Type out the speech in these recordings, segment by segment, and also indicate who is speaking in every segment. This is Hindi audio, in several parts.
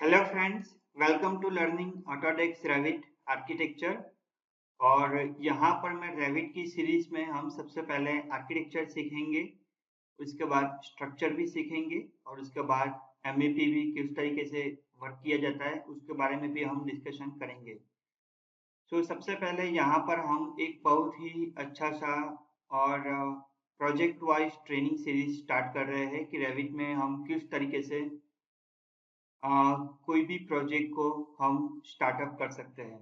Speaker 1: Hello friends, welcome to learning Autodesk Revit architecture. और यहाँ पर मैं रेविट की सीरीज में हम सबसे पहले आर्किटेक्चर सीखेंगे, उसके बाद स्ट्रक्चर भी सीखेंगे और उसके बाद एमईपी भी किस तरीके से वर्क किया जाता है उसके बारे में भी हम डिस्कशन करेंगे। सबसे पहले यहाँ पर हम एक बहुत ही अच्छा सा और project wise training series start कर रहे हैं कि रेविट में हम किस तरीके से अ, कोई भी प्रोजेक्ट को हम स्टार्टअप कर सकते हैं।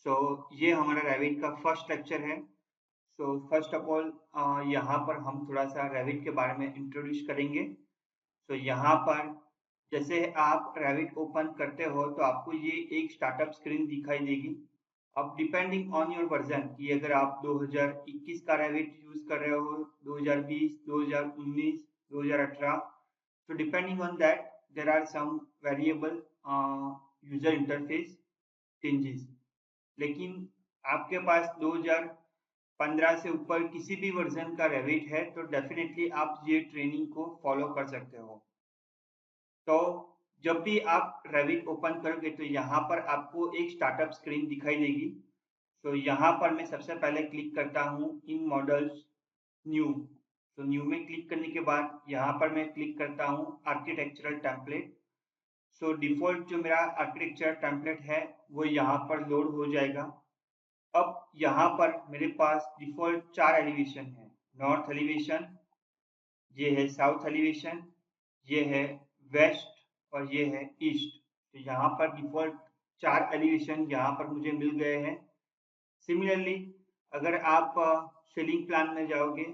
Speaker 1: सो ये हमारा रेविट का फर्स्ट लेक्चर है। फर्स्ट ऑफ ऑल यहाँ पर हम थोड़ा सा रेविट के बारे में इंट्रोड्यूस करेंगे। यहाँ पर जैसे आप रेविट ओपन करते हो तो आपको ये एक स्टार्टअप स्क्रीन दिखाई देगी। अब डिपेंडिंग ऑन योर वर्जन कि अगर आप 2021 का रेविट यूज कर रहे हो, 2020, 2019, 2018, so depending on that there are some variable user interface changes। लेकिन आपके पास 2015 से ऊपर किसी भी वर्जन का रेविट है तो डेफिनेटली आप ये ट्रेनिंग को फॉलो कर सकते हो। तो जब भी आप रेविट ओपन करोगे तो यहाँ पर आपको एक स्टार्टअप स्क्रीन दिखाई देगी। यहाँ पर मैं सबसे पहले क्लिक करता हूँ इन मॉडल्स न्यू। न्यू में क्लिक करने के बाद यहाँ पर मैं क्लिक करता हूँ आर्किटेक्चरल टेम्पलेट। डिफ़ॉल्ट जो मेरा आर्किटेक्चर टेम्पलेट है वो यहाँ पर लोड हो जाएगा। अब यहाँ पर मेरे पास डिफ़ॉल्ट 4 एलिवेशन है। नॉर्थ एलिवेशन, ये है साउथ एलिवेशन, ये है वेस्ट और ये है ईस्ट। यहाँ पर डिफ़ॉल्ट 4 एलिवेशन यहाँ पर मुझे मिल गए हैं। सिमिलरली अगर आप सीलिंग प्लान में जाओगे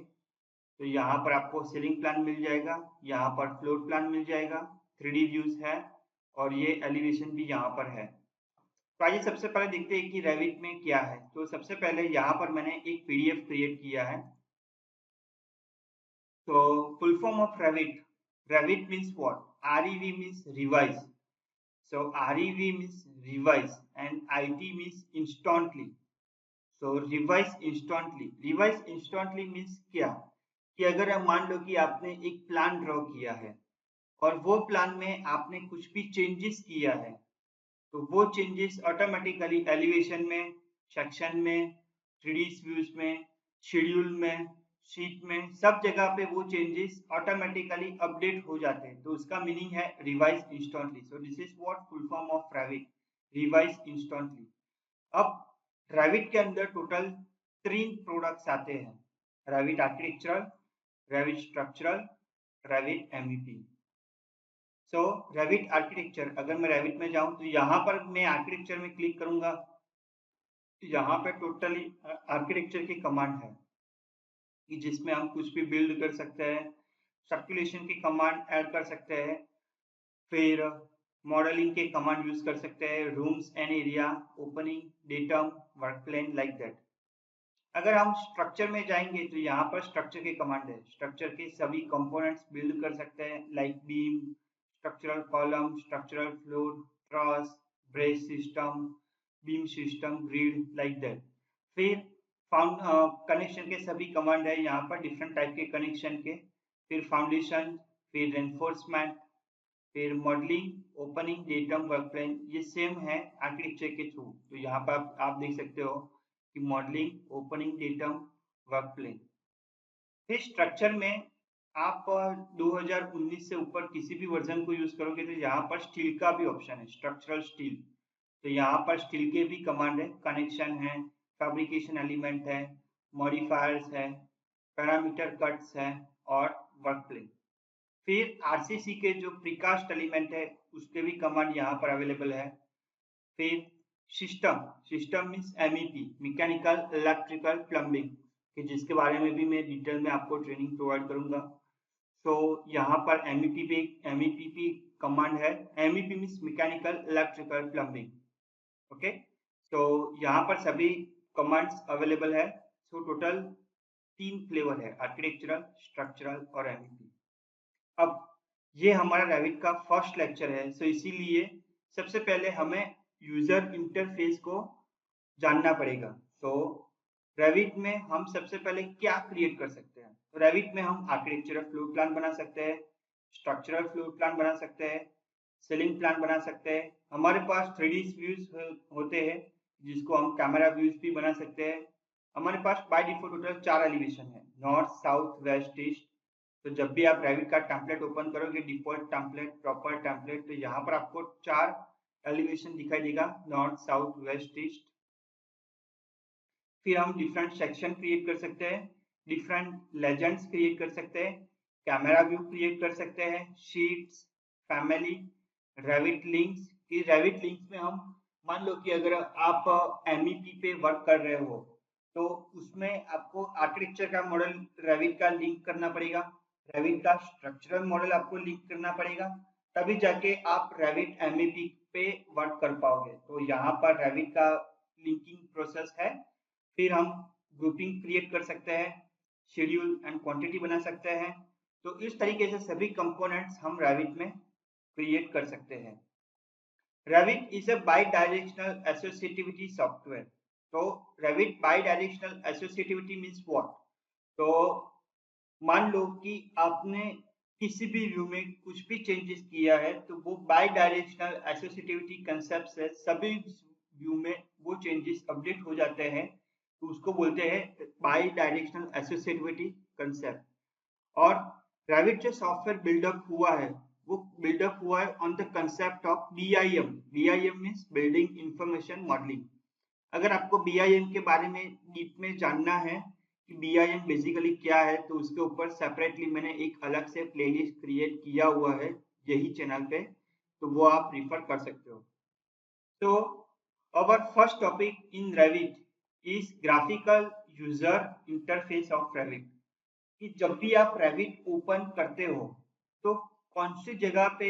Speaker 1: तो यहाँ पर आपको सीलिंग प्लान मिल जाएगा, यहाँ पर फ्लोर प्लान मिल जाएगा, 3D व्यूज है और ये एलिवेशन भी यहाँ पर है। तो आइए सबसे पहले देखते हैं कि रेविट में क्या है। तो सबसे पहले यहाँ पर मैंने एक पीडीएफ क्रिएट किया है। तो full form of Revit, Revit means what? REV means revise. REV means revise and IT means instantly. Revise instantly means क्या? कि अगर हम मान लो कि आपने एक प्लान ड्रॉ किया है और वो प्लान में आपने कुछ भी चेंजेस किया है तो वो चेंजेस ऑटोमेटिकली एलिवेशन में, सेक्शन में, 3D व्यूज में, शेड्यूल में, शीट में, सब जगह पे वो चेंजेस ऑटोमेटिकली अपडेट हो जाते हैं। तो उसका मीनिंग है revise instantly. This is what full form of Revit, revise instantly. अब रेविट के अंदर टोटल 3 प्रोडक्ट्स आते हैं, Revit architectural, Revit structural, Revit MEP. Revit architecture, अगर मैं रेविट में जाऊं तो यहाँ पर मैं आर्किटेक्चर में क्लिक करूंगा तो यहाँ पे टोटली आर्किटेक्चर की कमांड है कि जिसमें हम कुछ भी बिल्ड कर सकते हैं, सर्कुलेशन की कमांड ऐड कर सकते हैं, फिर मॉडलिंग के कमांड यूज कर सकते हैं, rooms and area, opening, datum, work plane, like that. अगर हम स्ट्रक्चर में जाएंगे तो यहाँ पर स्ट्रक्चर की कमांड है। स्ट्रक्चर के सभी कंपोनेंट्स बिल्ड कर सकते हैं like beam, structural column, structural floor, truss, brace system, beam system, grid, like that. फिर फाउंड कनेक्शन के सभी कमांड है यहाँ पर, डिफरेंट टाइप के कनेक्शन के। फिर फाउंडेशन, फिर रेनफोर्समेंट, फिर modelling, opening, datum, work plane, ये सेम है आर्किटेक्चर के थ्रू। तो यहाँ पर आप देख सकते हो कि modelling, opening, datum, work plane. फिर स्ट्रक्चर में आप 2019 से ऊपर किसी भी वर्जन को यूज करोगे तो यहाँ पर स्टील का भी ऑप्शन है, स्ट्रक्चरल स्टील। तो यहाँ पर स्टील के भी कमांड है, कनेक्शन है, फैब्रिकेशन एलिमेंट है, मॉडिफायर्स है, पैरामीटर कट्स है और वर्क प्लेन। फिर आरसीसी के जो प्रीकास्ट एलिमेंट है उसके भी कमांड यहाँ पर अवेलेबल है। फिर system, system means MEP, mechanical electrical plumbing, कि जिसके बारे में भी मैं डिटेल में आपको ट्रेनिंग प्रोवाइड करूंगा। यहाँ पर एमईपी कमांड है, MEP means mechanical electrical plumbing. Okay, यहाँ पर सभी कमांड्स अवेलेबल है। टोटल 3 फ्लेवर है, आर्किटेक्चरल, स्ट्रक्चरल और एमईपी। अब ये हमारा रेविट का फर्स्ट लेक्चर है, इसीलिए सबसे पहले हमें यूजर इंटरफेस को जानना पड़ेगा। रेविट में हम सबसे पहले क्या क्रिएट कर सकते हैं? तो रेविट में हम आर्किटेक्चरल फ्लोर प्लान बना सकते हैं, स्ट्रक्चरल फ्लोर प्लान बना सकते हैं, सीलिंग प्लान बना सकते हैं। हमारे पास 3D व्यूज होते हैं जिसको हम कैमरा व्यूज भी बना सकते हैं। हमारे पास बाय डिफॉल्ट टोटल 4 एलिवेशन है, नॉर्थ, साउथ, वेस्ट, ईस्ट। तो जब भी आप रेविट का टेम्पलेट ओपन करोगे, डिफॉल्ट टेम्पलेट, प्रॉपर टेम्पलेट, तो यहाँ पर आपको 4 एलिवेशन दिखाई देगा, नॉर्थ, साउथ, वेस्ट, ईस्ट। फिर हम डिफरेंट सेक्शन क्रिएट कर सकते हैं, डिफरेंट लेजेंड्स क्रिएट कर सकते हैं, कैमरा व्यू क्रिएट कर सकते हैं, शीट्स, फैमिली, रेविट लिंक्स। कि रेविट लिंक्स में हम मान लो कि अगर आप MEP पे वर्क कर रहे हो तो उसमें आपको आर्किटेक्चर का मॉडल रेविट का लिंक करना पड़ेगा, रेविट का स्ट्रक्चरल मॉडल आपको लिंक करना पड़ेगा, तभी जाके आप रेविट MEP पे वर्क कर पाओगे। तो यहाँ पर रेविट का लिंकिंग प्रोसेस है। फिर हम ग्रुपिंग क्रिएट कर सकते हैं, शेड्यूल एंड क्वांटिटी बना सकते हैं। तो इस तरीके से सभी कंपोनेंट्स हम रेविट में क्रिएट कर सकते हैं। Revit is a bi-directional associativity software. तो Revit bi-directional associativity means what? तो मान लो कि आपने किसी भी व्यू में कुछ भी चेंजेस किया है तो वो बाई डायरेक्शनल एसोसिएटिविटी कंसेप्ट से सभी व्यू में वो चेंजेस अपडेट हो जाते हैं, तो उसको बोलते हैं बाई डायरेक्शनल एसोसिएटिविटी कंसेप्ट। और Revit जो सॉफ्टवेयर बिल्डअप हुआ है वो बिल्डअप हुआ है on the concept of BIM। BIM means building information modelling. अगर आपको BIM के बारे में डीप में जानना है कि BIM बेसिकली क्या है, तो उसके ऊपर सेपरेटली मैंने एक अलग से प्लेलिस्ट क्रिएट किया हुआ है यही चैनल पे, तो वो आप रिफर कर सकते हो। तो our first topic in Revit is graphical user interface of Revit। कि जब भी आप रेविट ओपन करते हो तो कौन सी जगह पे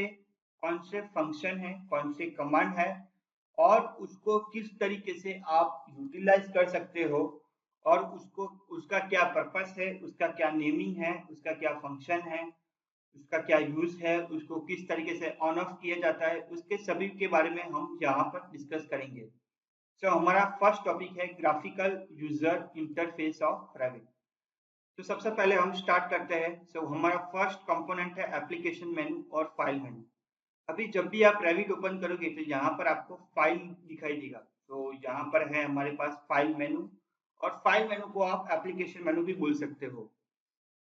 Speaker 1: कौन से फंक्शन है, कौन से कमांड है और उसको किस तरीके से आप यूटिलाइज कर सकते हो और उसको उसका क्या पर्पस है, उसका क्या नेमिंग है, उसका क्या फंक्शन है, उसका क्या यूज है, उसको किस तरीके से ऑन ऑफ किया जाता है, उसके सभी के बारे में हम यहाँ पर डिस्कस करेंगे। तो हमारा फर्स्ट टॉपिक है graphical user interface of Revit. तो सबसे पहले हम स्टार्ट करते हैं। सो हमारा फर्स्ट कंपोनेंट है एप्लीकेशन मेनू और फाइल मेनू। अभी जब भी आप रेविट ओपन करोगे तो यहाँ पर आपको फाइल दिखाई देगा। तो यहाँ पर है हमारे पास फाइल मेनू, और फाइल मेनू को आप एप्लीकेशन मेनू भी बोल सकते हो।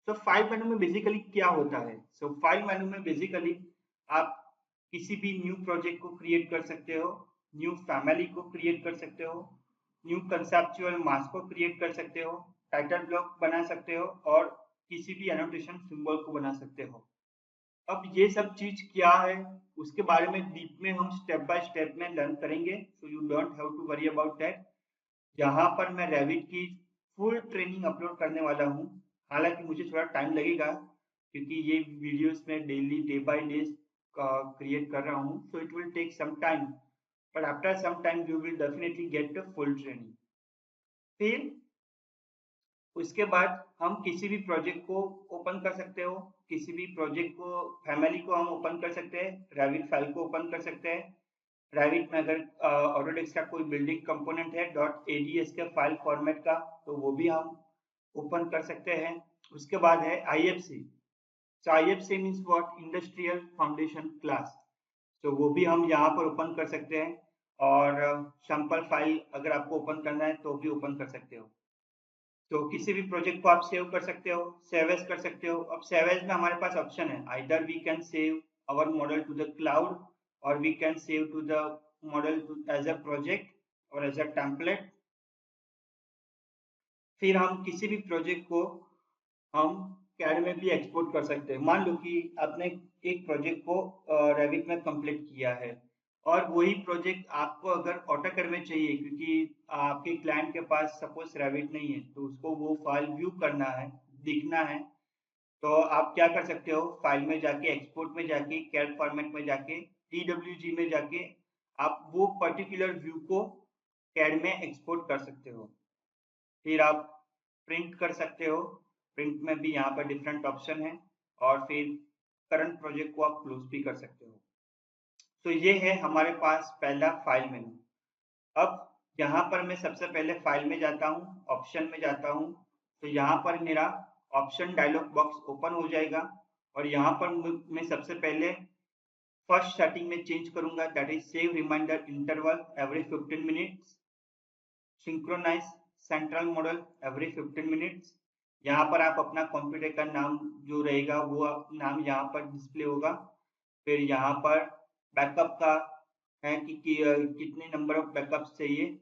Speaker 1: तो फाइल मेनू में बेसिकली क्या होता है? सो फाइल मेनू में बेसिकली आप किसी भी न्यू प्रोजेक्ट को क्रिएट कर सकते हो, न्यू फैमिली को क्रिएट कर सकते हो, न्यू कंसेप्चुअल मास्क को क्रिएट कर सकते हो, टाइटल ब्लॉक बना सकते हो और किसी भी एनोटेशन सिंबल को बना सकते हो। अब ये सब चीज क्या है उसके बारे में डीप में हम स्टेप बाय स्टेप में लर्न करेंगे, so you don't have to worry about that. यहाँ पर मैं रेविट की फुल ट्रेनिंग अपलोड करने वाला हूँ। हालांकि मुझे थोड़ा टाइम लगेगा क्योंकि ये वीडियोस में daily day by day create कर रहा हूँ, so it will take some time, but after some time you will definitely get the full training. फिर उसके बाद हम किसी भी प्रोजेक्ट को ओपन कर सकते हो, किसी भी प्रोजेक्ट को फैमिली को हम ओपन कर सकते हैं, रेविट फाइल को ओपन कर सकते हैं। रेविट में अगर ऑटोडेस्क का कोई बिल्डिंग कंपोनेंट है .ads के फाइल फॉर्मेट का, तो वो भी हम ओपन कर सकते हैं। उसके बाद है IFC। So IFC means what? Industrial foundation class. तो वो भी हम यहाँ पर ओपन कर सकते हैं, और सैंपल फाइल अगर आपको ओपन करना है तो भी ओपन कर सकते हो। तो किसी भी प्रोजेक्ट को आप सेव कर सकते हो, सेव एज कर सकते हो। अब सेव एज में हमारे पास ऑप्शन है, either we can save our model to the cloud और we can save to the model as a project और एज अ टेम्पलेट। फिर हम किसी भी प्रोजेक्ट को हम कैड में भी एक्सपोर्ट कर सकते हैं। मान लो कि आपने एक प्रोजेक्ट को रेविट में कंप्लीट किया है और वही प्रोजेक्ट आपको अगर ऑटोकैड में चाहिए क्योंकि आपके क्लाइंट के पास सपोज रेविट नहीं है, तो उसको वो फाइल व्यू करना है, दिखना है, तो आप क्या कर सकते हो, फाइल में जाके, एक्सपोर्ट में जाके, कैड फॉर्मेट में जाके, TWG में जाके आप वो पर्टिकुलर व्यू को कैड में एक्सपोर्ट कर सकते हो। फिर आप प्रिंट कर सकते हो, प्रिंट में भी यहाँ पर डिफरेंट ऑप्शन है, और फिर करंट प्रोजेक्ट को आप क्लोज भी कर सकते हो। तो ये है हमारे पास पहला फाइल मेनू। अब यहाँ पर मैं सबसे पहले फाइल में जाता हूँ, ऑप्शन में जाता हूँ, तो यहाँ पर मेरा ऑप्शन डायलॉग बॉक्स ओपन हो जाएगा और यहाँ पर मैं सबसे पहले फर्स्ट सेटिंग में चेंज करूंगा, that is save reminder interval every 15 minutes, synchronise central model every 15 minutes. यहाँ पर आप अपना कंप्यूटर का नाम जो रहेगा वो नाम यहाँ पर डिस्प्ले होगा। फिर यहाँ पर बैकअप का है कि कितने नंबर ऑफ बैकअप्स चाहिए,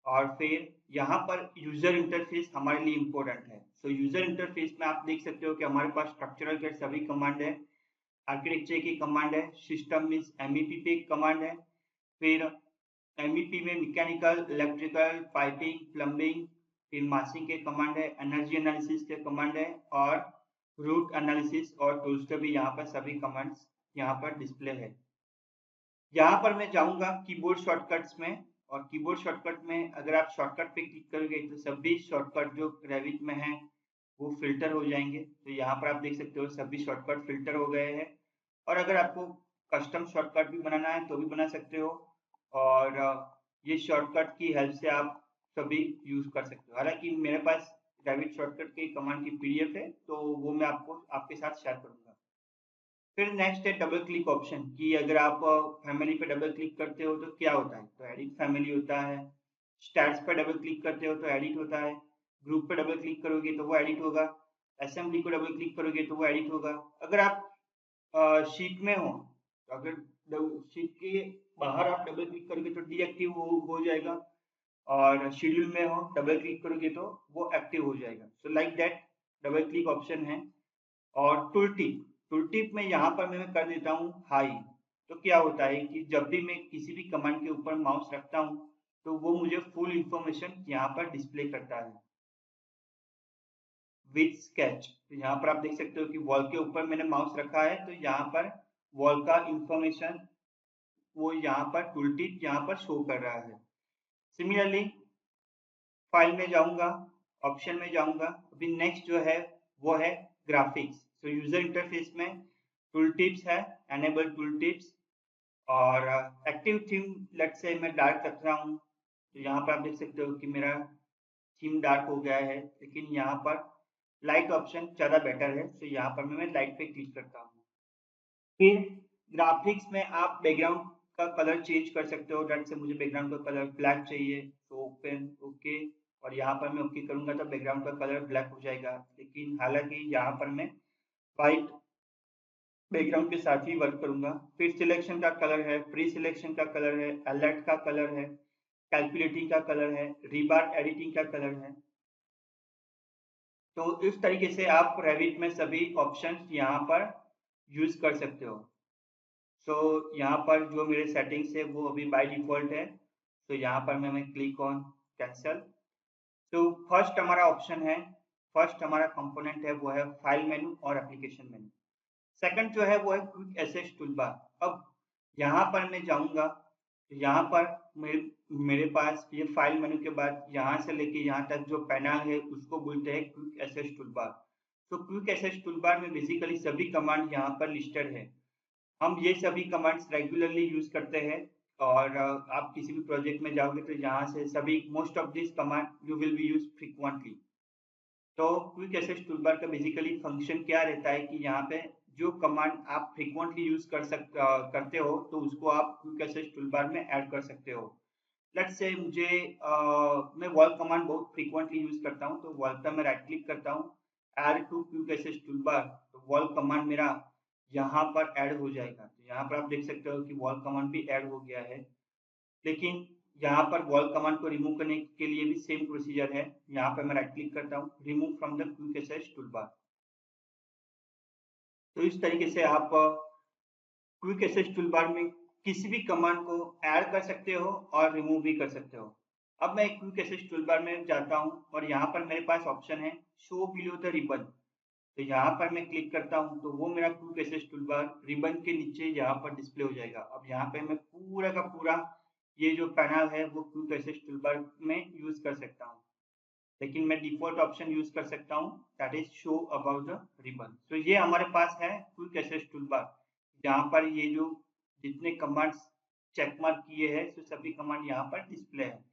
Speaker 1: और फिर यहाँ पर यूजर इंटरफेस हमारे लिए इम्पोर्टेंट है। सो यूजर इंटरफेस में आप देख सकते हो कि हमारे पास स्ट्रक्चरल के सभी कमांड है, आर्किटेक्चर की कमांड है, सिस्टम मीन्स एमईपी पे कमांड है, फिर एमईपी में मैकेनिकल, इलेक्ट्रिकल, पाइपिंग, प्लम्बिंग, फिर मासिंग के कमांड है, एनर्जी एनालिसिस के कमांड है, और रूट एनालिसिस और टूल्स के भी यहाँ पर सभी कमांड्स यहाँ पर डिस्प्ले है। यहाँ पर मैं जाऊंगा कीबोर्ड शॉर्टकट्स में, और कीबोर्ड शॉर्टकट में अगर आप शॉर्टकट पे क्लिक करोगे तो सभी शॉर्टकट जो रेविट में है वो फिल्टर हो जाएंगे। तो यहाँ पर आप देख सकते हो सभी शॉर्टकट फिल्टर हो गए हैं। और अगर आपको कस्टम शॉर्टकट भी बनाना है तो भी बना सकते हो, और ये शॉर्टकट की हेल्प से आप सभी यूज कर सकते हो। हालांकि मेरे पास रेविट शॉर्टकट के कमांड की पीडीएफ है तो वो मैं आपको आपके साथ शेयर करूंगा। फिर नेक्स्ट है डबल क्लिक ऑप्शन, कि अगर आप फैमिली पे डबल क्लिक करते हो तो क्या होता है, तो एडिट फैमिली होता है। स्टैट्स पे डबल क्लिक करते हो तो एडिट होता है। ग्रुप पे डबल क्लिक करोगे तो वो एडिट होगा। असेंबली को डबल क्लिक करोगे तो वो एडिट होगा। अगर आप शीट में हो तो अगर शीट के बाहर आप डबल क्लिक करोगे तो डीएक्टिव हो जाएगा, और शेड्यूल में हो डबल क्लिक करोगे तो वो एक्टिव हो जाएगा। So like that double click option है। और टूल टिप में यहाँ पर मैं कर देता हूँ हाई। तो क्या होता है कि जब भी मैं किसी भी कमांड के ऊपर माउस रखता हूँ तो वो मुझे फुल इंफॉर्मेशन यहाँ पर डिस्प्ले करता है। विथ स्केच, तो यहाँ पर आप देख सकते हो कि वॉल के ऊपर मैंने माउस रखा है तो यहाँ पर वॉल का इंफॉर्मेशन वो यहाँ पर टूल टिप यहाँ पर शो कर रहा है। सिमिलरली फाइल में जाऊंगा, ऑप्शन में जाऊंगा, अभी नेक्स्ट जो है वो है ग्राफिक्स। तो यूजर इंटरफेस में टूल टिप्स है, एनेबल टूल टिप्स, और एक्टिव थीम लेट से मैं डार्क रख रहा हूँ। तो यहाँ पर आप देख सकते हो कि मेरा थीम डार्क हो गया है, लेकिन यहाँ पर लाइट ऑप्शन ज़्यादा बेटर है, तो यहाँ पर मैं लाइट पे क्लिक करता हूँ। फिर ग्राफिक्स में आप बैकग्राउंड का कलर चेंज कर सकते हो, डेट से मुझे बैकग्राउंड का कलर ब्लैक चाहिए तो ओपन ओके, और यहाँ पर मैं ओके करूंगा तो बैकग्राउंड का कलर ब्लैक हो जाएगा। लेकिन हालांकि यहाँ पर मैं वाइट बैकग्राउंड के साथ ही वर्क करूंगा। फिर सिलेक्शन का कलर है, प्री सिलेक्शन का कलर है, अलर्ट का कलर है, कैलकुलेटिंग का कलर है, रीबार एडिटिंग का कलर है। तो इस तरीके से आप रेविट में सभी ऑप्शंस यहाँ पर यूज कर सकते हो। सो यहाँ पर जो मेरे सेटिंग्स है वो अभी बाय डिफॉल्ट है, तो यहाँ पर मैं क्लिक ऑन कैंसल। तो फर्स्ट हमारा ऑप्शन है, फर्स्ट हमारा कंपोनेंट है वो है फाइल मेनू और एप्लीकेशन मेनू। सेकंड जो है वो है क्विक एक्सेस टूलबार। अब यहाँ पर मैं जाऊँगा तो यहाँ पर मेरे पास ये फाइल मेनू के बाद यहाँ से लेके यहाँ तक जो पैनल है उसको बोलते हैं क्विक एक्सेस टूलबार। तो क्विक एक्सेस टूलबार में बेसिकली सभी कमांड यहाँ पर लिस्टेड है। हम ये सभी कमांड्स रेगुलरली यूज करते हैं, और आप किसी भी प्रोजेक्ट में जाओगे तो यहाँ से सभी most of this command you will be use frequently. तो क्विक एक्सेस टूलबार का बेसिकली फंक्शन क्या रहता है कि यहाँ पे जो कमांड आप फ्रीक्वेंटली यूज करते हो तो उसको आप क्विक एक्सेस टूलबार में ऐड कर सकते हो। लेट्स से मुझे मैं वॉल कमांड बहुत फ्रीक्वेंटली यूज करता हूँ, तो वॉल पर मैं राइट क्लिक करता हूँ, add to quick access toolbar, तो वॉल कमांड मेरा यहाँ पर ऐड हो जाएगा। तो यहाँ पर आप देख सकते हो कि वॉल कमांड भी ऐड हो गया है। लेकिन यहाँ पर वॉल कमांड को रिमूव करने के लिए भी सेम प्रोसीजर है। यहाँ पर मैं राइट क्लिक करता हूँ, remove from the quick access toolbar. तो इस तरीके से आप क्विक एक्सेस टूलबार में किसी भी कमांड को ऐड कर सकते हो और रिमूव भी कर सकते हो। अब मैं क्विक एक्सेस टूलबार में जाता हूँ और यहाँ पर मेरे पास ऑप्शन है शो बिलो द रिबन। तो यहाँ पर मैं क्लिक करता हूँ तो वो मेरा क्विक एक्सेस टूलबार रिबन के नीचे यहाँ पर डिस्प्ले हो जाएगा। अब यहाँ पे मैं पूरा का पूरा ये जो पैनल है वो क्विक एक्सेस टूलबार में यूज कर सकता हूँ, लेकिन मैं डिफॉल्ट ऑप्शन यूज कर सकता हूँ, that is show about the ribbon. तो ये हमारे पास है क्विक एक्सेस टूलबार, जहाँ पर ये जो जितने कमांड्स चेक मार्क किए हैं तो सभी कमांड यहाँ पर डिस्प्ले है।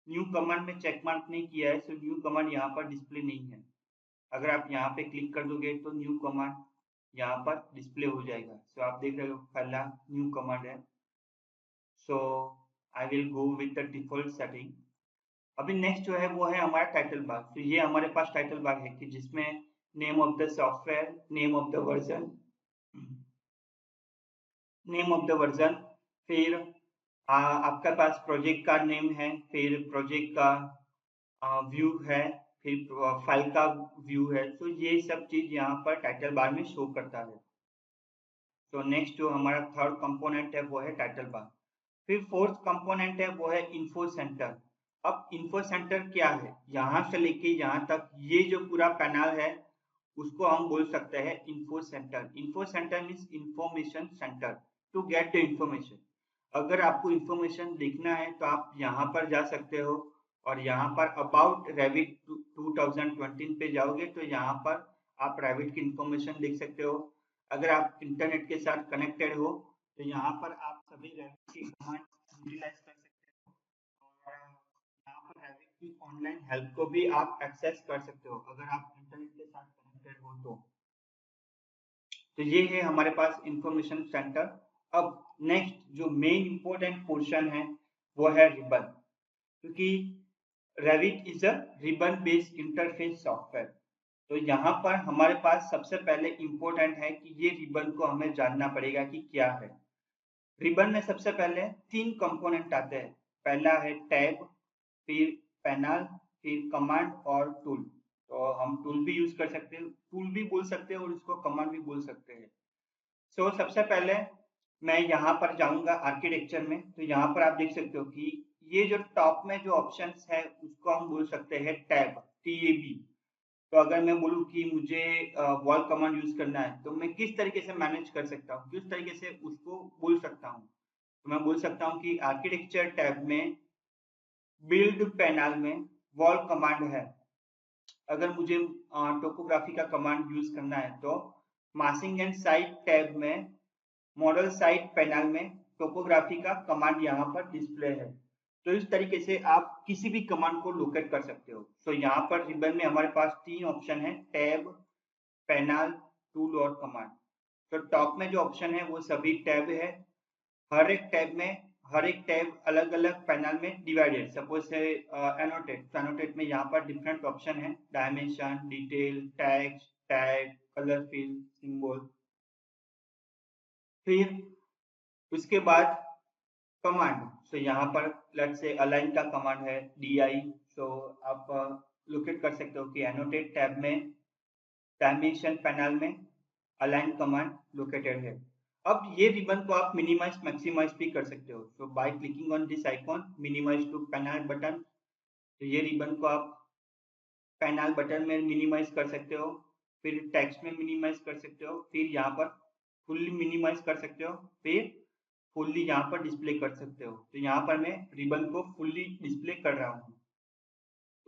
Speaker 1: न्यू कमांड में चेक मार्क नहीं किया है, तो न्यू कमांड यहाँ पर डिस्प्ले नहीं है। अगर आप यहाँ पे क्लिक कर दोगे तो न्यू कमांड यहाँ पर डिस्प्ले हो जाएगा। सो आप देख रहे हो पहला न्यू कमांड है। So I will go with the default setting. अभी नेक्स्ट जो है वो है हमारा टाइटल बार। तो ये हमारे पास टाइटल बार है कि जिसमें name of the software, name of the version, name of the version, फिर आपके पास प्रोजेक्ट का नेम है, फिर प्रोजेक्ट का व्यू है, फिर फाइल का व्यू है। तो ये सब चीज यहाँ पर टाइटल बार में शो करता है। तो नेक्स्ट जो हमारा थर्ड कंपोनेंट है वो है टाइटल बार। फिर फोर्थ कंपोनेंट है वो है इन्फो सेंटर। अब इन्फो सेंटर क्या है? यहाँ से लेके यहाँ तक ये जो पूरा पैनल है उसको हम बोल सकते हैं info centre. Info centre means information centre to get the information. अगर आपको इंफॉर्मेशन देखना है तो आप यहाँ पर जा सकते हो और यहाँ पर अबाउट रेविट 2020 पे जाओगे तो यहाँ पर आप रेविट की इंफॉर्मेशन देख सकते हो। अगर आप इंटरनेट के साथ कनेक्टेड हो तो यहाँ पर आप सभी रेविट की कमांड यूटिलाइज कर सकते हो और यहाँ पर रेविट की ऑनलाइन हेल्प को भी आप एक्सेस कर सकते हो अगर आप इंटरनेट के साथ कनेक्टेड हो तो ये है हमारे पास इंफॉर्मेशन सेंटर। अब नेक्स्ट जो मेन इंपॉर्टेंट पोर्शन है वो है रिबन, क्योंकि Revit is a ribbon based interface software. तो यहाँ पर हमारे पास सबसे पहले इंपॉर्टेंट है कि ये रिबन को हमें जानना पड़ेगा कि क्या है। रिबन में सबसे पहले तीन कंपोनेंट आते हैं। पहला है टैब, फिर पैनल, फिर कमांड और टूल। तो हम टूल भी यूज कर सकते हैं, टूल भी बोल सकते हैं और इसको कमांड भी बोल सकते हैं। सो सबसे पहले मैं यहाँ पर जाऊंगा आर्किटेक्चर में। तो यहाँ पर आप देख सकते हो कि ये जो टॉप में जो ऑप्शंस है उसको हम बोल सकते हैं टैब, TAB। तो अगर मैं बोलूँ कि मुझे वॉल कमांड यूज करना है तो मैं किस तरीके से मैनेज कर सकता हूँ, किस तरीके से उसको बोल सकता हूँ। तो मैं बोल सकता हूँ कि आर्किटेक्चर टैब में बिल्ड पैनल में वॉल कमांड है। अगर मुझे टोपोग्राफी का कमांड यूज करना है तो मासिंग एंड साइट टैब में मॉडल साइट पैनल में टोपोग्राफी का कमांड यहाँ पर डिस्प्ले है। तो इस तरीके से आप किसी भी कमांड को लोकेट कर सकते हो। तो यहाँ पर रिबन में हमारे पास तीन ऑप्शन है, टैब, पैनल, टूल और कमांड। तो टॉप में जो ऑप्शन है वो सभी टैब है। हर एक टैब में हर एक टैब अलग अलग पैनल में डिवाइडेड। सपोज से एनोटेट, तो एनोटेट में यहाँ पर डिफरेंट ऑप्शन है, dimension, detail, text, tag, colour fill, symbol. फिर उसके बाद कमांड। सो यहाँ पर लेट्स से अलाइन का कमांड है, DI। सो आप लोकेट कर सकते हो कि एनोटेट टैब में डायमेंशन पैनल में अलाइन कमांड लोकेटेड है। अब ये रिबन को आप मिनिमाइज मैक्सिमाइज भी कर सकते हो। So by clicking on this icon minimize to panel button, तो ये रिबन को आप पैनल बटन में मिनिमाइज कर सकते हो, फिर टेक्स्ट में मिनिमाइज कर सकते हो, फिर यहाँ पर फुल्ली मिनिमाइज कर सकते हो, फिर फुल्ली यहाँ पर डिस्प्ले कर सकते हो। तो यहाँ पर मैं रिबन को फुल्ली डिस्प्ले कर रहा हूँ।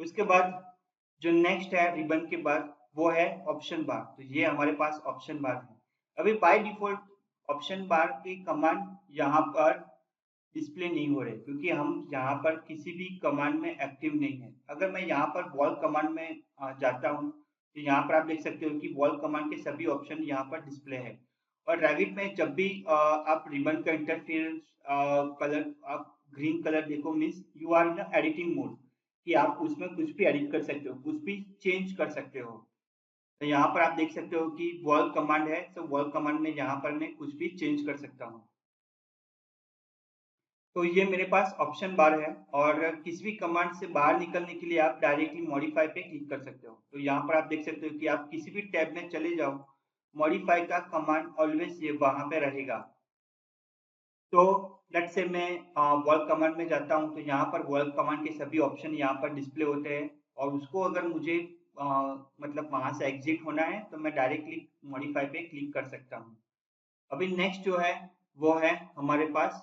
Speaker 1: उसके बाद जो नेक्स्ट है रिबन के बाद वो है ऑप्शन बार। तो ये हमारे पास ऑप्शन बार है। अभी बाय डिफॉल्ट ऑप्शन बार की कमांड यहाँ पर डिस्प्ले नहीं हो रहे क्योंकि हम यहाँ पर किसी भी कमांड में एक्टिव नहीं है। अगर मैं यहाँ पर वॉल कमांड में जाता हूँ तो यहाँ पर आप देख सकते हो कि वॉल कमांड के सभी ऑप्शन यहाँ पर डिस्प्ले है। और रेविट में जब भी आप रिबन का इंटरफेरेंस कलर आप ग्रीन कलर देखो means you are in editing mode, कि आप उसमें कुछ भी एडिट कर सकते हो, कुछ भी चेंज कर सकते हो। तो यहाँ पर आप देख सकते हो कि वॉल कमांड है, तो वॉल कमांड में यहाँ पर मैं कुछ भी चेंज कर सकता हूँ। तो ये मेरे पास ऑप्शन बार है और किसी भी कमांड से बाहर निकलने के लिए आप डायरेक्टली मॉडिफाई पे क्लिक कर सकते हो। तो यहाँ पर आप देख सकते हो कि आप किसी भी टैब में चले जाओ, मॉडिफाई का कमांड ऑलवेज ये वहां पे रहेगा। तो लेट्स से मैं वॉल कमांड में जाता हूँ तो यहाँ पर वॉल कमांड के सभी ऑप्शन यहाँ पर डिस्प्ले होते हैं और उसको अगर मुझे मतलब वहां से एग्जिट होना है तो मैं डायरेक्टली मॉडिफाई पे क्लिक कर सकता हूँ। अभी नेक्स्ट जो है वो है हमारे पास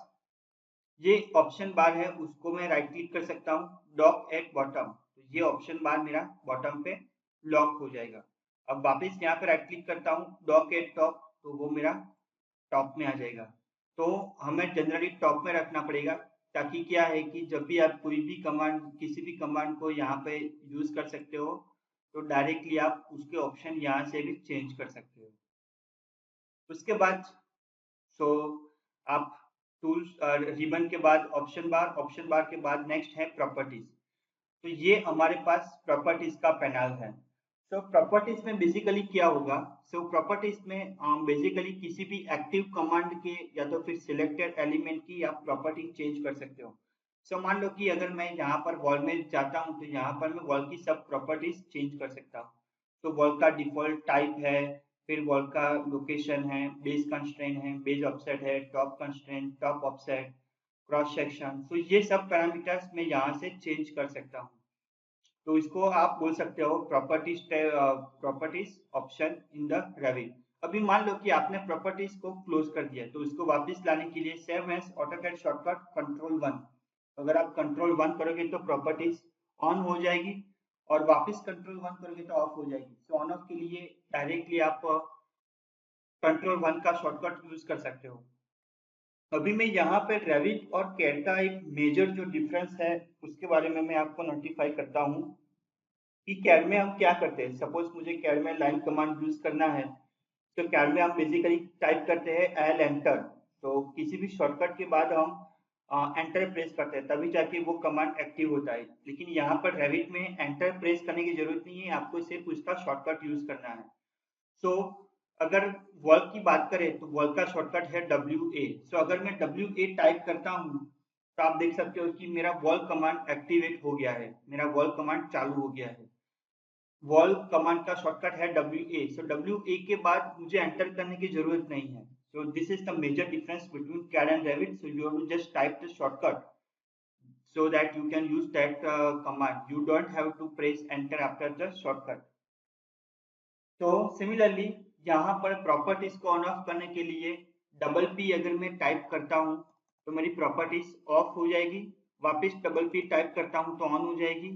Speaker 1: ये ऑप्शन बार है, उसको मैं राइट क्लिक कर सकता हूँ, डॉक एट बॉटम। तो ये ऑप्शन बार मेरा बॉटम पे लॉक हो जाएगा। अब वापस यहाँ पे राइट क्लिक करता हूँ, डॉक एट टॉप, तो वो मेरा टॉप में आ जाएगा। तो हमें जनरली टॉप में रखना पड़ेगा ताकि क्या है कि जब भी आप कोई भी कमांड किसी भी कमांड को यहाँ पे यूज कर सकते हो तो डायरेक्टली आप उसके ऑप्शन यहाँ से भी चेंज कर सकते हो। उसके बाद सो आप टूल्स रिबन के बाद ऑप्शन बार के बाद नेक्स्ट है प्रॉपर्टीज। तो ये हमारे पास प्रॉपर्टीज का पैनल है। सो प्रॉपर्टीज में बेसिकली क्या होगा, सो प्रॉपर्टीज में बेसिकली किसी भी एक्टिव कमांड के या तो फिर सिलेक्टेड एलिमेंट की आप प्रॉपर्टी चेंज कर सकते हो। सो मान लो कि अगर मैं यहाँ पर वॉल में जाता हूँ तो यहाँ पर मैं वॉल की सब प्रॉपर्टीज चेंज कर सकता हूँ। तो वॉल का डिफॉल्ट टाइप है, फिर वॉल का लोकेशन है, बेस कंस्ट्रेंट है, बेस ऑफसेट है, top constraint, top offset, cross section, तो ये सब पैरामीटर्स मैं यहाँ से चेंज कर सकता हूँ। तो इसको आप बोल सकते हो properties option in the Revit. अभी मान लो कि आपने प्रॉपर्टीज को क्लोज कर दिया, तो इसको वापस लाने के लिए save as AutoCAD shortcut control 1। अगर आप कंट्रोल 1 करोगे तो प्रॉपर्टीज ऑन हो जाएगी और वापस कंट्रोल 1 करोगे तो ऑफ हो जाएगी। तो ऑन ऑफ के लिए डायरेक्टली आप कंट्रोल 1 का शॉर्टकट यूज कर सकते हो। अभी मैं यहाँ पे रेविट और कैड का एक मेजर जो डिफरेंस है उसके बारे में मैं आपको नोटिफाई करता हूँ कि कैड में हम क्या करते हैं। सपोज मुझे कैड में लाइन कमांड यूज करना है, तो कैड में हम बेसिकली टाइप करते हैं एल एंटर। तो किसी भी शॉर्टकट के बाद हम एंटर प्रेस करते हैं, तभी जाके वो कमांड एक्टिव होता है। लेकिन यहाँ पर रेविट में एंटर प्रेस करने की जरूरत नहीं है, आपको सिर्फ उसका शॉर्टकट यूज करना है। सो अगर वॉल की बात करें तो वॉल का शॉर्टकट है WA। सो अगर मैं WA टाइप करता हूँ तो आप देख सकते हो कि मेरा वॉल कमांड एक्टिवेट हो गया है, मेरा वॉल कमांड चालू हो गया है। वॉल कमांड का शॉर्टकट है WA। सो WA के बाद मुझे एंटर करने की जरूरत नहीं है। So this is the major difference between CAD and Revit. So you have to just type the shortcut so that you can use that command. You don't have to press enter after the shortcut. तो सिमिलरली यहाँ पर प्रॉपर्टीज को ऑन ऑफ करने के लिए P अगर मैं टाइप करता हूँ तो मेरी प्रॉपर्टीज ऑफ हो जाएगी, वापस P टाइप करता हूँ तो ऑन हो जाएगी।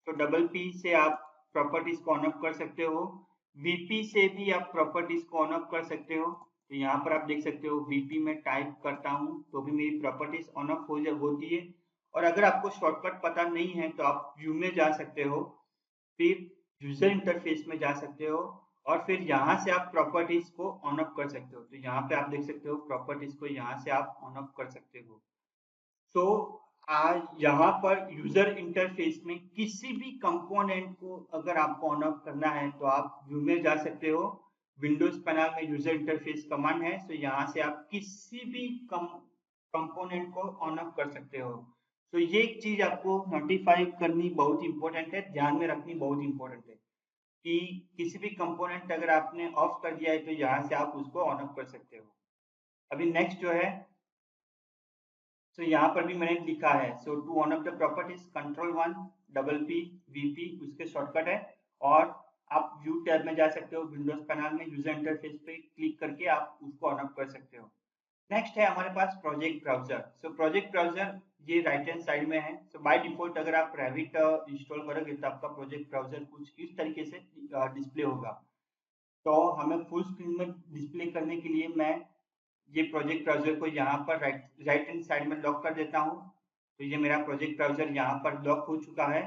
Speaker 1: तो P से आप प्रॉपर्टीज को ऑन ऑफ कर सकते हो। VP से भी आप प्रॉपर्टीज को ऑन ऑफ कर सकते हो। तो यहाँ पर आप देख सकते हो VP में टाइप करता हूँ तो भी मेरी प्रॉपर्टीज ऑन ऑफ होती है। और अगर आपको शॉर्टकट पता नहीं है तो आप व्यू में जा सकते हो, फिर यूजर इंटरफेस में जा सकते हो और फिर यहाँ से आप प्रॉपर्टीज को ऑन ऑफ कर सकते हो। तो यहाँ पे आप देख सकते हो प्रॉपर्टीज को यहाँ से आप ऑन ऑफ कर सकते हो। तो आज यहाँ पर यूजर इंटरफेस में किसी भी कंपोनेंट को अगर आपको ऑन ऑफ करना है तो आप व्यू में जा सकते हो। विंडोज पैनल में यूजर इंटरफेस कमांड है, तो यहाँ से आप किसी भी कंपोनेंट को ऑन ऑफ कर सकते हो। तो ये एक चीज आपको नोटिफाई करनी बहुत इंपॉर्टेंट है, ध्यान में रखनी बहुत इंपॉर्टेंट है कि किसी भी कंपोनेंट अगर आपने ऑफ कर दिया है तो यहाँ से आप उसको ऑन ऑफ कर सकते हो। अभी नेक्स्ट जो है, तो यहाँ पर भी मैंने लिखा है so to on off the properties control 1 P VP उसके शॉर्टकट है। और आप व्यू टैब में जा सकते हो, विंडोज पैनल में यूजर इंटरफेस पे क्लिक करके आप उसको ऑन ऑफ कर सकते हो। नेक्स्ट है हमारे पास project browser. So project browser ये राइट हैंड साइड में है। सो बाय डिफॉल्ट अगर आप रेविट इंस्टॉल करोगे तो आपका प्रोजेक्ट ब्राउजर कुछ इस तरीके से डिस्प्ले होगा। तो हमें फुल स्क्रीन में डिस्प्ले करने के लिए मैं ये प्रोजेक्ट ब्राउजर को यहाँ पर राइट हैंड साइड में लॉक कर देता हूँ। तो ये मेरा प्रोजेक्ट ब्राउजर यहाँ पर लॉक हो चुका है।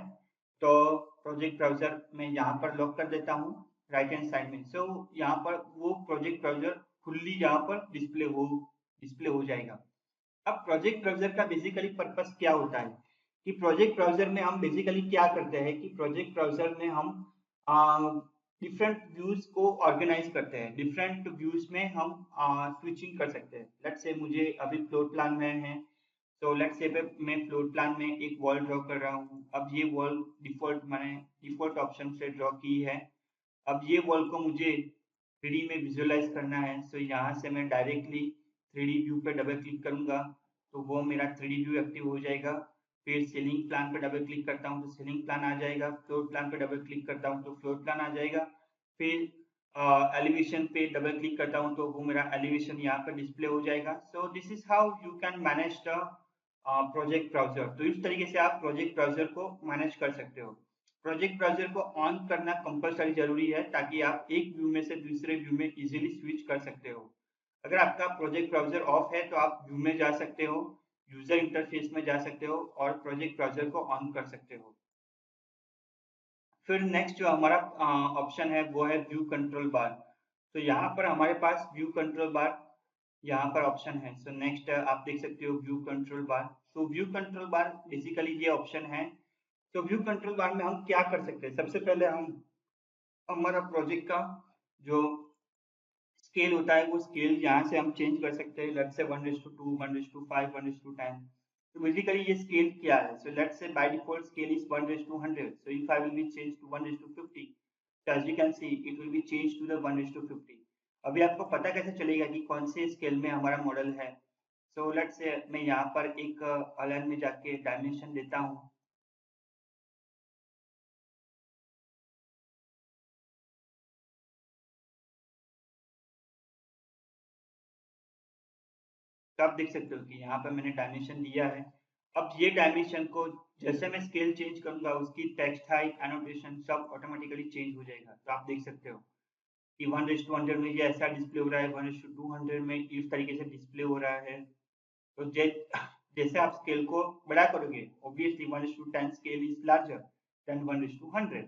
Speaker 1: तो प्रोजेक्ट ब्राउजर मैं यहाँ पर लॉक कर देता हूँ राइट हैंड साइड में। सो यहाँ पर वो प्रोजेक्ट ब्राउजर फुल्ली यहाँ पर डिस्प्ले हो जाएगा। अब प्रोजेक्ट ब्राउजर का बेसिकली पर्पस क्या होता है कि प्रोजेक्ट ब्राउजर में हम बेसिकली क्या करते हैं कि प्रोजेक्ट ब्राउजर में हम डिफरेंट व्यूज को ऑर्गेनाइज करते हैं। डिफरेंट व्यूज में हम स्विचिंग कर सकते हैं। लेट्स से मुझे अभी फ्लोर प्लान में है, तो लेट्स से मैं फ्लोर प्लान में एक वॉल ड्रॉ कर रहा हूँ। अब ये वॉल मैंने डिफॉल्ट ऑप्शन से ड्रॉ की है। अब ये वॉल को मुझे 3D में विजुअलाइज करना है। सो यहाँ से मैं डायरेक्टली 3D व्यू पे डबल क्लिक करूंगा तो वो मेरा 3D व्यू एक्टिव हो जाएगा। फिर सीलिंग प्लान पे डबल क्लिक करता हूँ तो सीलिंग प्लान आ जाएगा। फ्लोर प्लान पे डबल क्लिक करता हूँ तो फ्लोर प्लान आ जाएगा। फिर एलिवेशन पे डबल क्लिक करता हूँ तो वो मेरा एलिवेशन यहाँ पे डिस्प्ले हो जाएगा। सो this is how you can manage the project browser. तो इस तरीके से आप प्रोजेक्ट ब्राउजर को मैनेज कर सकते हो। प्रोजेक्ट ब्राउजर को ऑन करना कंपलसरी जरूरी है ताकि आप एक व्यू में से दूसरे व्यू में इजीली स्विच कर सकते हो। अगर आपका प्रोजेक्ट ब्राउजर ऑफ है तो आप व्यू में जा सकते हो, यूजर इंटरफेस में जा सकते हो और प्रोजेक्ट ब्राउजर को ऑन कर सकते हो। फिर नेक्स्ट जो हमारा ऑप्शन है वो है व्यू कंट्रोल बार। तो यहाँ पर हमारे पास व्यू कंट्रोल बार यहाँ पर ऑप्शन है। सो नेक्स्ट आप देख सकते हो व्यू कंट्रोल बार। तो व्यू कंट्रोल बार बेसिकली ये ऑप्शन है। तो व्यू कंट्रोल बार में हम क्या कर सकते हैं, सबसे पहले हम हमारा प्रोजेक्ट का जो स्केल होता है वो स्केल यहाँ से हम चेंज कर सकते हैं। Let's say 1:2, 1:5, 1:10। तो बेसिकली ये स्केल क्या है? So let's say by default scale is 1:100। So if I will be change to 1:50, so as you can see it will be changed to the 1:50। अभी आपको पता कैसे चलेगा कि कौन से स्केल में हमारा मॉडल है? सो लेट्स से मैं यहाँ पर एक अलाइन में जाके डायमेंशन देता हूँ। तो आप देख सकते हो कि यहाँ पर मैंने डायमेंशन दिया है। अब ये डायमेंशन को जैसे मैं स्केल चेंज करूंगा उसकी टेक्स्ट हाइट एनोटेशन सब ऑटोमेटिकली चेंज हो जाएगा। तो आप देख सकते हो कि 1:100 में ये ऐसा डिस्प्ले हो रहा है, 1:200 में इस तरीके से डिस्प्ले हो रहा है। तो जैसे आप स्केल को बड़ा करोगे, obviously 1:10 scale is larger than 1:100।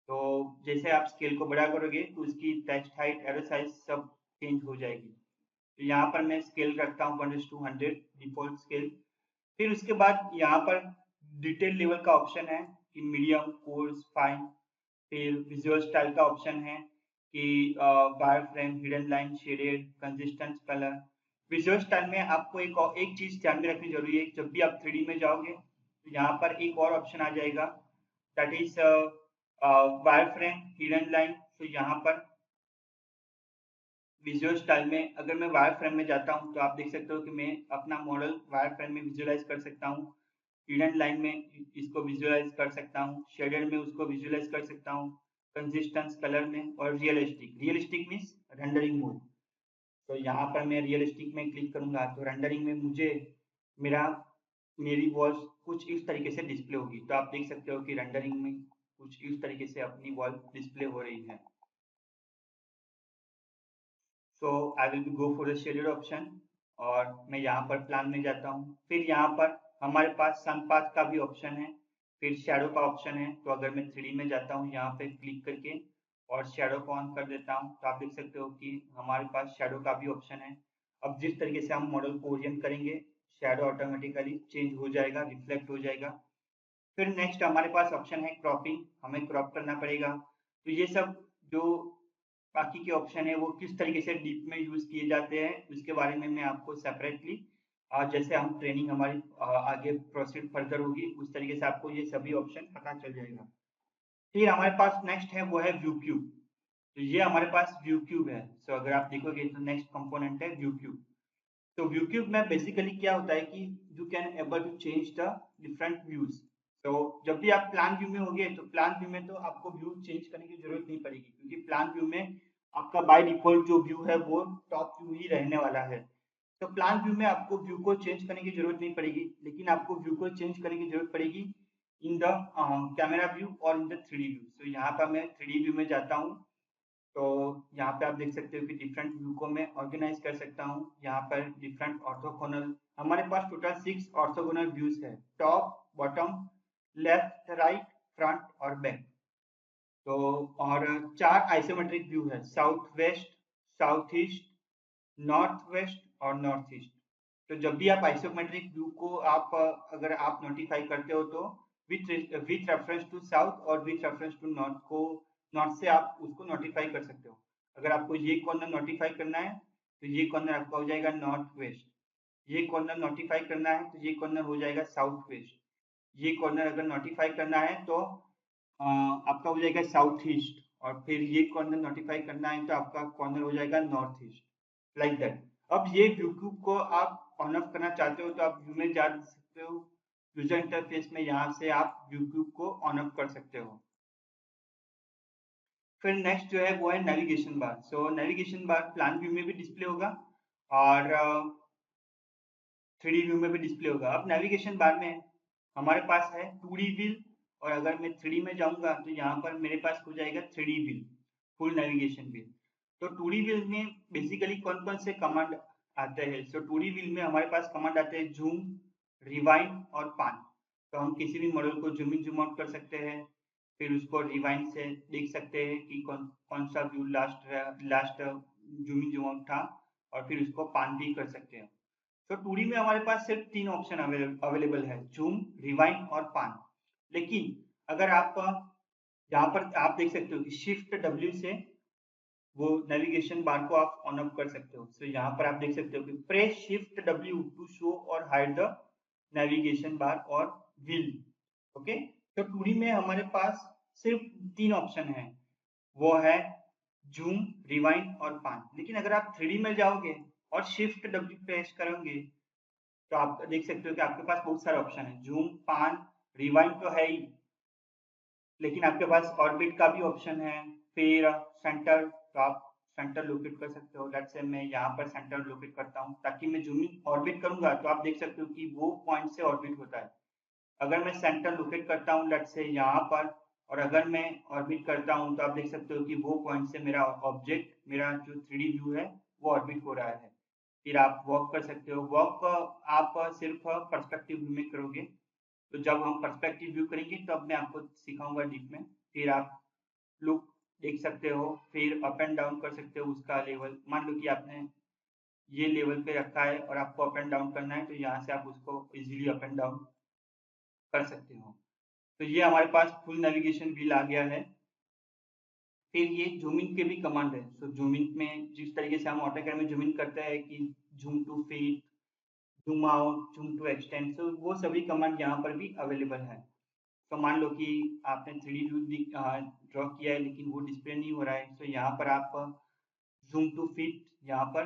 Speaker 1: तो जैसे आप स्केल को बड़ा करोगे तो उसकी टेक्स्ट हाइट एरो साइज सब चेंज हो जाएगी। तो यहाँ पर मैं स्केल रखता हूँ 1:100 डिफॉल्ट स्केल। फिर उसके बाद यहाँ पर डिटेल लेवल का ऑप्शन है कि मीडियम, कोर्स, फाइन। फिर विजुअल स्टाइल का ऑप्शन है कि wire frame, hidden line, shaded, consistent colour. Visual style में आपको एक चीज ध्यान में रखनी जरूरी है। जब भी आप 3D में जाओगे तो यहाँ पर एक और ऑप्शन आ जाएगा, that is wire frame, hidden line. तो यहाँ पर विजुअल स्टाइल में अगर मैं वायर फ्रेम में जाता हूँ तो आप देख सकते हो कि मैं अपना मॉडल वायर फ्रेम में विजुअलाइज कर सकता हूँ। हिडन लाइन में इसको विजुअलाइज कर सकता हूँ, शेडेड में उसको विजुअलाइज कर सकता हूँ, कंसिस्टेंस कलर में, और realistic. Realistic means rendering mode. तो यहाँ पर मैं रियलिस्टिक में क्लिक करूंगा तो रेंडरिंग में मुझे मेरा मेरी वॉल कुछ इस तरीके से डिस्प्ले होगी। तो आप देख सकते हो कि रेंडरिंग में कुछ इस तरीके से अपनी वॉल डिस्प्ले हो रही है। So I will be go for the shaded option और मैं यहाँ पर प्लान में जाता हूँ। फिर यहाँ पर हमारे पास सनपाथ का भी ऑप्शन है, फिर शैडो का ऑप्शन है। तो अगर मैं 3D में जाता हूँ यहाँ पे क्लिक करके और शैडो को ऑन कर देता हूँ तो आप देख सकते हो कि हमारे पास शैडो का भी ऑप्शन है। अब जिस तरीके से हम मॉडल को ओरिएंट करेंगे शैडो ऑटोमेटिकली चेंज हो जाएगा, रिफ्लेक्ट हो जाएगा। फिर नेक्स्ट हमारे पास ऑप्शन है क्रॉपिंग, हमें क्रॉप करना पड़ेगा। तो ये सब जो बाकी के ऑप्शन है वो किस तरीके से डीप में यूज किए जाते हैं उसके बारे में मैं आपको सेपरेटली जैसे हम ट्रेनिंग हमारी आगे प्रोसीड फर्दर होगी उस तरीके से आपको ये सभी ऑप्शन पता चल जाएगा। फिर हमारे पास नेक्स्ट है वो है व्यू क्यूब। तो ये हमारे पास व्यू क्यूब है। सो अगर आप देखोगे तो नेक्स्ट कंपोनेंट है व्यू क्यूब। तो व्यू क्यूब में बेसिकली क्या होता है कि you can able to change the different views. तो जब भी आप प्लान व्यू में होगे तो प्लान व्यू में तो आपको व्यू चेंज करने की जरूरत नहीं पड़ेगी, क्योंकि प्लान व्यू में आपका बाय डिफॉल्ट जो व्यू है वो टॉप व्यू ही रहने वाला है। तो प्लान व्यू में आपको व्यू को चेंज करने की जरूरत नहीं पड़ेगी, लेकिन आपको व्यू को चेंज करने की जरूरत पड़ेगी इन द कैमरा व्यू और इन द 3D व्यू। तो यहाँ पर मैं 3D व्यू में जाता हूँ। तो यहाँ पे आप देख सकते हो कि डिफरेंट व्यू को मैं ऑर्गेनाइज कर सकता हूँ। यहाँ पर डिफरेंट ऑर्थोगोनल, हमारे पास टोटल 6 ऑर्थोगोनल व्यूज है, top, bottom, left, right, front और बैक। तो और 4 आइसोमेट्रिक व्यू है, south west, south east, north west और नॉर्थ ईस्ट। तो जब भी आप आइसोमेट्रिक व्यू को आप अगर आप नोटिफाई करते हो तो with with reference to south और विथ रेफरेंस टू नॉर्थ को, नॉर्थ से आप उसको नोटिफाई कर सकते हो। अगर आपको ये कॉर्नर नोटिफाई करना है तो ये कॉर्नर आपका हो जाएगा नॉर्थ वेस्ट। ये कॉर्नर नोटिफाई करना है तो ये कॉर्नर हो जाएगा साउथ वेस्ट। ये कॉर्नर अगर नोटिफाई करना है तो आपका हो जाएगा साउथ ईस्ट। और फिर ये कॉर्नर नोटिफाई करना है तो आपका कॉर्नर हो जाएगा नॉर्थ ईस्ट, लाइक दैट। अब ये व्यू क्यूब को आप ऑन ऑफ करना चाहते हो तो आप व्यू में जा सकते हो, यूजर इंटरफेस में यहाँ से आप व्यू क्यूब को ऑन ऑफ कर सकते हो। फिर नेक्स्ट जो है वो है नेविगेशन बार। सो नेविगेशन बार प्लान व्यू में भी डिस्प्ले होगा और 3D व्यू में भी डिस्प्ले होगा। अब नेविगेशन बार में हमारे पास है 2D व्हील, और अगर मैं 3D में जाऊंगा तो यहाँ पर मेरे पास हो जाएगा 3D wheel, full navigation wheel. तो 2D व्हील में बेसिकली कौन कौन से कमांड आते हैं? सो 2D व्हील में हमारे पास कमांड आते हैं जूम, रिवाइंड और पान। तो हम किसी भी मॉडल को जूम इन जूम आउट कर सकते हैं। फिर उसको रिवाइंड से देख सकते हैं कि कौन सा व्यू लास्ट जूमिंग जो था, और फिर उसको पान भी कर सकते हैं। तो 2D में हमारे पास सिर्फ 3 ऑप्शन अवेलेबल है, जूम, रिवाइंड और पान। लेकिन अगर आप यहाँ पर आप देख सकते हो कि शिफ्ट W से वो नेविगेशन बार को आप ऑन ऑफ कर सकते हो। सो यहाँ पर आप देख सकते हो कि press shift W to show और हाइड द नेविगेशन बार और व्हील। ओके, तो 2D में हमारे पास सिर्फ 3 ऑप्शन है, वो है जूम, रिवाइंड और पान। लेकिन अगर आप 3D में जाओगे और शिफ्ट W प्रेस करोगे तो आप देख सकते हो कि आपके पास बहुत सारे ऑप्शन है, जूम, पान, रिवाइंड तो है ही, लेकिन आपके पास ऑर्बिट का भी ऑप्शन है, फिर सेंटर, तो आप सेंटर लोकेट कर सकते हो। लेट्स से मैं यहाँ पर सेंटर लोकेट करता हूँ, ताकि मैं जूमिंग ऑर्बिट करूंगा तो आप देख सकते हो कि वो पॉइंट से ऑर्बिट होता है। अगर मैं सेंटर लोकेट करता हूँ लेट्स से यहाँ पर, और अगर मैं ऑर्बिट करता हूँ तो आप देख सकते हो कि वो पॉइंट से मेरा ऑब्जेक्ट, मेरा जो 3D व्यू है वो ऑर्बिट हो रहा है। फिर आप वॉक कर सकते हो। वॉक आप सिर्फ पर्सपेक्टिव व्यू में करोगे, तो जब हम पर्सपेक्टिव व्यू करेंगे तब मैं आपको सिखाऊंगा डीप में। फिर आप लुक देख सकते हो, फिर अप एंड डाउन कर सकते हो उसका लेवल। मान लो कि आपने ये लेवल पे रखा है और आपको अप एंड डाउन करना है, तो यहाँ से आप उसको इजीली अप एंड डाउन कर सकते हो। तो ये हमारे पास फुल नेविगेशन व्हील आ गया है। फिर ये जूमिंग के भी कमांड है। सो जूमिंग में जिस तरीके से हम ऑटोकैड में जूमिंग करते हैं कि zoom to fit, zoom out, zoom to extend, so वो सभी कमांड यहाँ पर भी अवेलेबल है। तो मान लो कि आपने 3D व्यू ड्रॉ किया है लेकिन वो डिस्प्ले नहीं हो रहा है, तो यहाँ पर आप जूम टू फिट यहाँ पर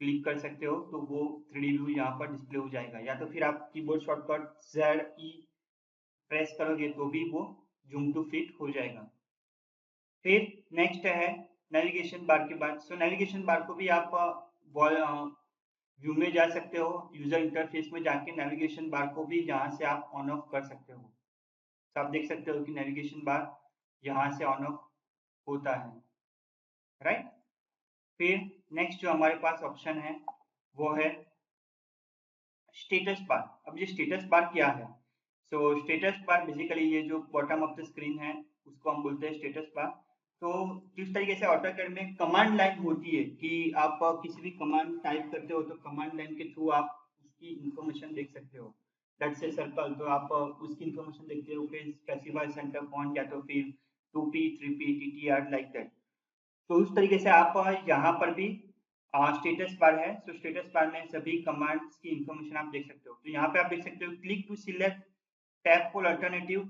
Speaker 1: क्लिक कर सकते हो, तो वो 3D व्यू यहाँ पर डिस्प्ले हो जाएगा। या तो फिर आप कीबोर्ड शॉर्टकट ZE प्रेस करोगे तो भी वो जूम टू फिट हो जाएगा। फिर नेक्स्ट है नेविगेशन बार के बाद। सो नेविगेशन बार को भी आप व्यू में जा सकते हो, यूजर इंटरफेस में जाके नेविगेशन बार को भी यहाँ से आप ऑन ऑफ कर सकते हो। तो आप देख सकते हो कि नेविगेशन बार यहाँ से ऑन ऑफ होता है, राइट। फिर नेक्स्ट जो हमारे पास ऑप्शन है वो है स्टेटस बार। अब ये स्टेटस बार क्या है? सो स्टेटस बार बेसिकली ये जो बॉटम ऑफ द स्क्रीन है उसको हम बोलते हैं स्टेटस बार। तो जिस तरीके से ऑटोकैड में कमांड लाइन होती है कि आप किसी भी कमांड टाइप करते हो तो कमांड लाइन के थ्रू आप उसकी इंफॉर्मेशन देख सकते हो। लेट्स से सर्कल, तो आप उसकी इंफॉर्मेशन देखते हो, फिर स्पेसिफाई सेंटर पॉइंट या तो फिर 2P 3P TTR like that. तो उस तरीके से आप यहाँ पर भी स्टेटस बार है। तो स्टेटस बार में सभी कमांड्स की इंफॉर्मेशन आप देख सकते हो। तो यहाँ पे आप देख सकते हो click to select, tab for alternative,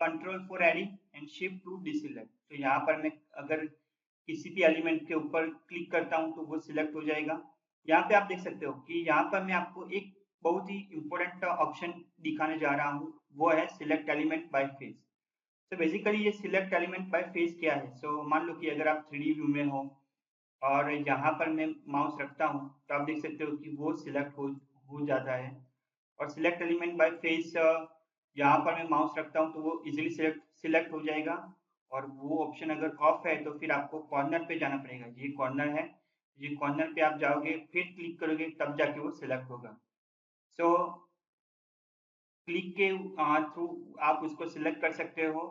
Speaker 1: control for adding and shift to deselect. तो यहाँ पर मैं अगर किसी भी एलिमेंट के ऊपर क्लिक करता हूँ तो वो सिलेक्ट हो जाएगा। यहाँ पे आप देख सकते हो कि यहाँ पर मैं आपको एक बहुत ही इंपॉर्टेंट ऑप्शन दिखाने जा रहा हूँ, वो है सिलेक्ट एलिमेंट बाय फेस। तो बेसिकली ये सिलेक्ट एलिमेंट बाय फेस क्या है? सो मान लो कि अगर आप 3D व्यू में हो और यहाँ पर मैं माउस रखता हूँ तो आप देख सकते हो कि वो सिलेक्ट हो जाता है। और सिलेक्ट एलिमेंट बाय फेस, यहाँ पर मैं माउस रखता हूँ तो वो इजीली सिलेक्ट हो जाएगा। और वो ऑप्शन अगर ऑफ है तो फिर आपको कॉर्नर पे जाना पड़ेगा। ये कॉर्नर है, ये कॉर्नर पे आप जाओगे, फिर क्लिक करोगे तब जाके वो सिलेक्ट होगा। सो क्लिक के थ्रू आप उसको सिलेक्ट कर सकते हो।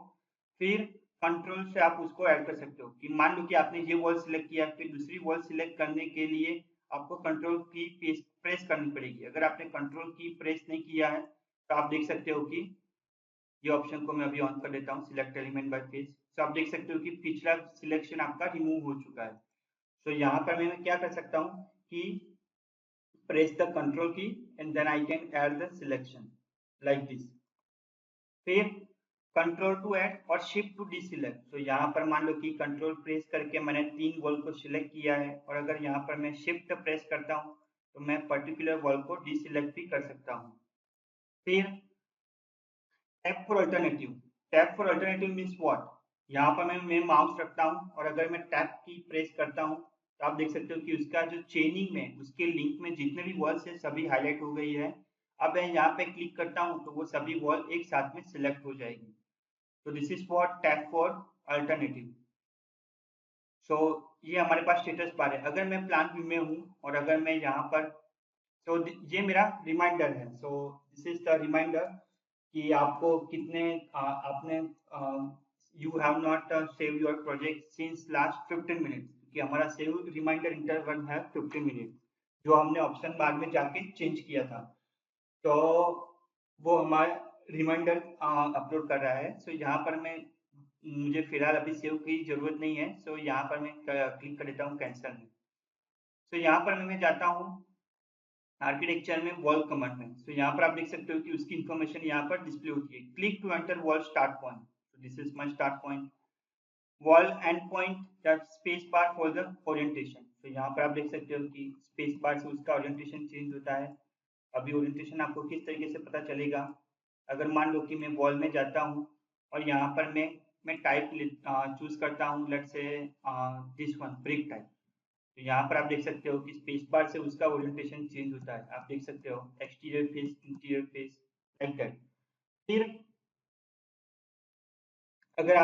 Speaker 1: फिर कंट्रोल से आप उसको ऐड कर सकते हो कि मान लो कि आपने ये वॉल सिलेक्ट किया, फिर दूसरी वॉल सिलेक्ट करने के लिए आपको कंट्रोल की प्रेस करनी पड़ेगी। अगर आपने कंट्रोल की प्रेस नहीं किया है तो आप देख सकते हो कि ये ऑप्शन को मैं अभी ऑन कर देता हूँ, सिलेक्ट एलिमेंट बाय फेस। तो आप देख सकते हो कि पिछला सिलेक्शन आपका रिमूव हो चुका है। तो यहाँ पर मैं क्या कर सकता हूँ कि press the control key and then I can add the selection like this। फिर कंट्रोल टू ऐड और शिफ्ट टू डिसिलेक्ट। तो यहाँ पर मान लो कि कंट्रोल प्रेस करके मैंने 3 वॉल को सिलेक्ट किया है, और अगर यहाँ पर मैं शिफ्ट प्रेस करता हूँ तो मैं पर्टिकुलर वॉल को डिसिलेक्ट भी कर सकता हूँ। फिर tap for alternative. Tap for alternative means what? यहाँ पर मैं माउस रखता हूँ और अगर मैं टैप की प्रेस करता हूँ तो आप देख सकते हो कि उसका जो चेनिंग में, उसके लिंक में जितने भी वॉल्स है सभी हाईलाइट हो गई है। अब मैं यहाँ पे क्लिक करता हूँ तो वो सभी वॉल एक साथ में सिलेक्ट हो जाएगी। तो this is for tap for alternative. So ये हमारे पास स्टेटस बार है। अगर मैं प्लान व्यू में हूँ और अगर मैं यहाँ पर, तो ये मेरा रिमाइंडर है। So this is the reminder कि आपको कितने आपने you have not save your project since last 15 minute, कि हमारा सेव रिमाइंडर इंटरवल है 15 मिनट, जो हमने ऑप्शन बाद में जाके चेंज किया था। तो वो हमारा रिमाइंडर अपलोड कर रहा है। सो यहाँ पर मैं मुझे फिलहाल अभी सेव की जरूरत नहीं है, सो यहाँ पर मैं क्लिक कर देता हूँ कैंसिल में। सो यहाँ पर मैं जाता हूँ आर्किटेक्चर में वॉल कमांड में। सो यहाँ पर आप देख सकते हो कि उसकी इंफॉर्मेशन यहाँ पर डिस्प्ले होती है। Click to enter wall start point, this is my start point. Wall end point that space bar for the orientation. तो यहाँ पर आप देख सकते हो कि स्पेस बार से उसका ओरिएंटेशन चेंज होता है। अभी ओरिएंटेशन आपको किस तरीके से पता चलेगा, अगर मान लो कि मैं वॉल में जाता हूँ और यहाँ पर मैं टाइप चूज करता हूँ, let's say this one brick type. तो यहाँ पर आप देख सकते हो कि स्पेस बार से उसका ओरिएंटेशन चेंज होता है। आप देख सकते हो exterior face, interior face, like that. फिर अगर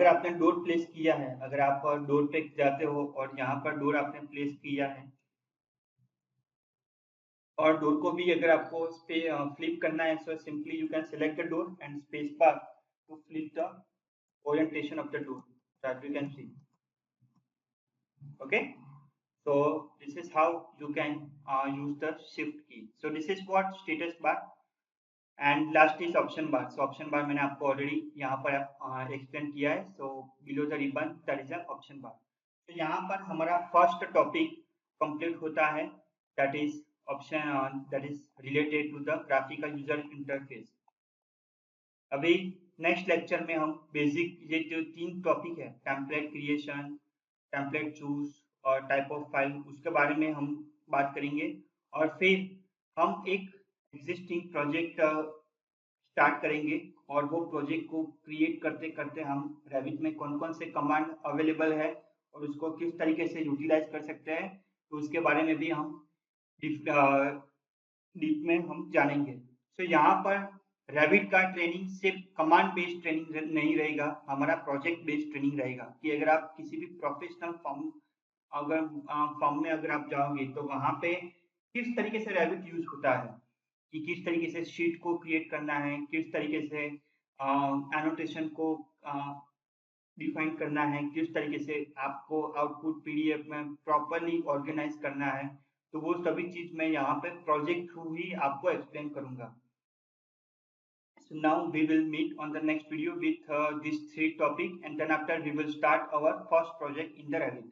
Speaker 1: आपने डोर प्लेस किया है, अगर आप डोर पे जाते हो और यहाँ पर डोर आपने प्लेस किया है और डोर को भी अगर आपको फ्लिप करना है, so simply you can select the door and space bar to flip the orientation of the door that you can see. Okay, so this is how you can use the shift key. So this is what status bar, and last is option bar. So option bar मैंने आपको ऑलरेडी यहाँ पर एक्सप्लेन किया है. So below the ribbon that is the option bar. तो यहाँ पर हमारा फर्स्ट टॉपिक कंप्लीट होता है, that is option that is related to the graphical user interface. अभी नेक्स्ट लेक्चर में हम बेसिक ये जो 3 टॉपिक है, टेम्पलेट क्रिएशन, टेम्पलेट चूज और टाइप ऑफ फाइल, उसके बारे में हम बात करेंगे। और फिर हम एक एग्जिस्टिंग प्रोजेक्ट स्टार्ट करेंगे और वो प्रोजेक्ट को क्रिएट करते करते हम रेविट में कौन कौन से कमांड अवेलेबल है और उसको किस तरीके से यूटिलाइज कर सकते हैं, तो उसके बारे में भी हम डीप में हम जानेंगे। तो यहाँ पर रेविट का ट्रेनिंग सिर्फ कमांड बेस्ड ट्रेनिंग नहीं रहेगा, हमारा प्रोजेक्ट बेस्ड ट्रेनिंग रहेगा। कि अगर आप किसी भी प्रोफेशनल फॉर्म में अगर आप जाओगे तो वहाँ पे किस तरीके से रेविट यूज होता है, कि किस तरीके से शीट को क्रिएट करना है, किस तरीके से एनोटेशन को डिफाइन करना है, किस तरीके से आपको आउटपुट पीडीएफ में प्रॉपरली ऑर्गेनाइज करना है, तो वो सभी चीज मैं यहाँ पे प्रोजेक्ट थ्रू ही आपको एक्सप्लेन करूंगा। So now we will meet on the next video with these 3 topics, and then after we will start our first project in the Revit.